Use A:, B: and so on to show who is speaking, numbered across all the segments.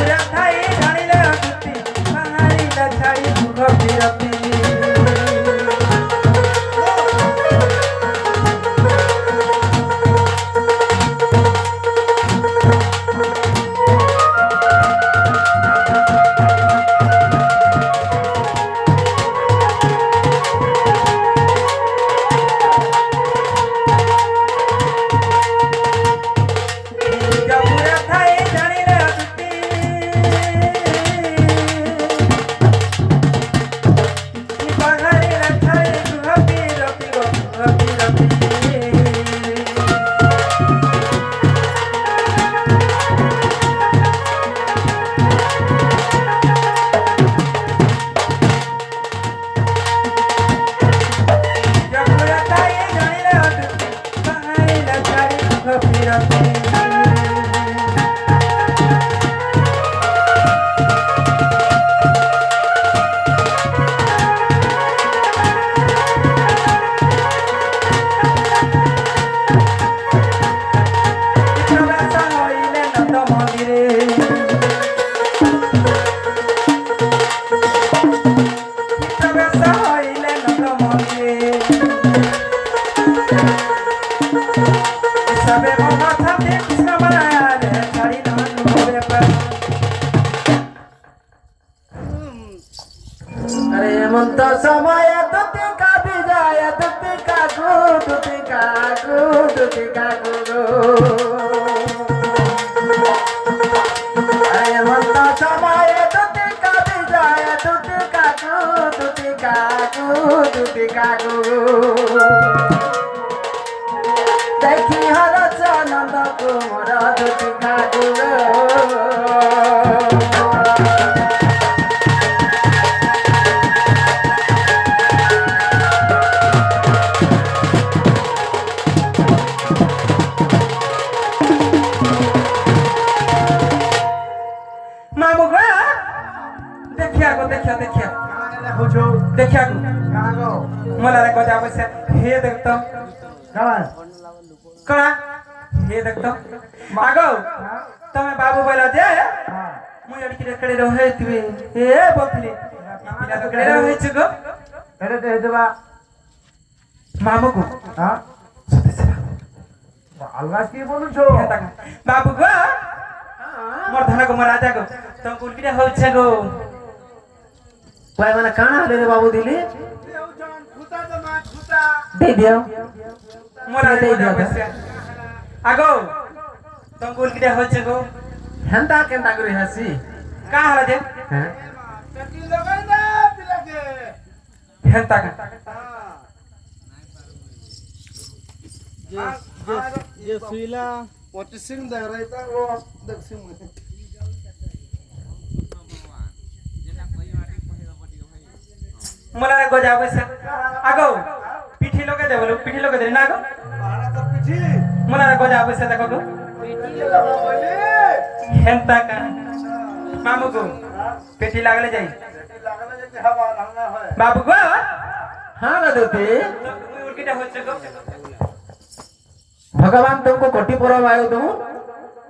A: ପୁରା ଥାଇ ଜାଣିଲେ ଅକୃତି ବାହାରିଲା ଛାଇ ସୁଖ ବିରତି हेमंत समय दुति का विजय दुति का हेमंत समय दुति का विजय दुति का देखी हर चनंद कुमार दुति का देखिया मला रे गजा बसे हे देखतो कणा हे देखतो मागो तमे बाबू बोला जे मु एडकी रेकड़े रहे तिबे हे बोथली पिला तो करे रहे छ गो करे दे देबा मामू को हां अलगा की बोलु छो बाबू गो मोर धन को राजा गो तुम कुलकिरे हो छ गो पाय माने काना हले रे बाबू दिली दे दियो मोरा दे दियो आगो तुम बोल के होचे गो हंता केंता करे हसी का हला जे हैं टकी लगाई ना पिला के हंता का जे सुईला पोटिसिंग दे रहता वो दक्षिण में मला रे गजा बसे आगो पिठी लगे दे बोलो पिठी लगे दे ना गो मारा तो पिठी मला रे गजा बसे देखो गो पिठी लगा बोले हेंता का मामू को पिठी लागले जाई हवा रंगा है बाबू गो हां रे दोते उलकिटा होचे गो भगवान तुमको कोटि पर आयो तुम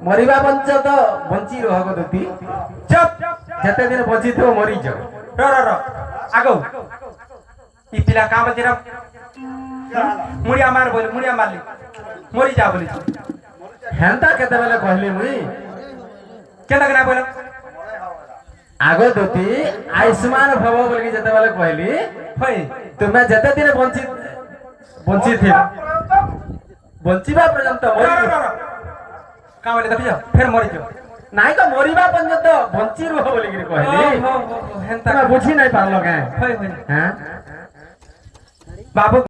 A: मरिबा बंच तो बंची रह गो दोती चुप जते दिन बंची थो मरी जाओ रो आगो ई पिला काम तेरा मुड़िया मार बोल मुड़िया मारली मरी जा बोली हेंता केते बेले कहली मुई केता कना बोल आगो दोती आयुष्मान भव बोल के जते बेले कहली होय तुमे जते दिन बंची थे बंचीबा पर्यंत मरी का बोले देखि जा फिर मरी जा नाई का मरिबा पर्यंत बंची रह बोली के कहली हेंता बुझी नहीं पारलो के होय हैं बाबू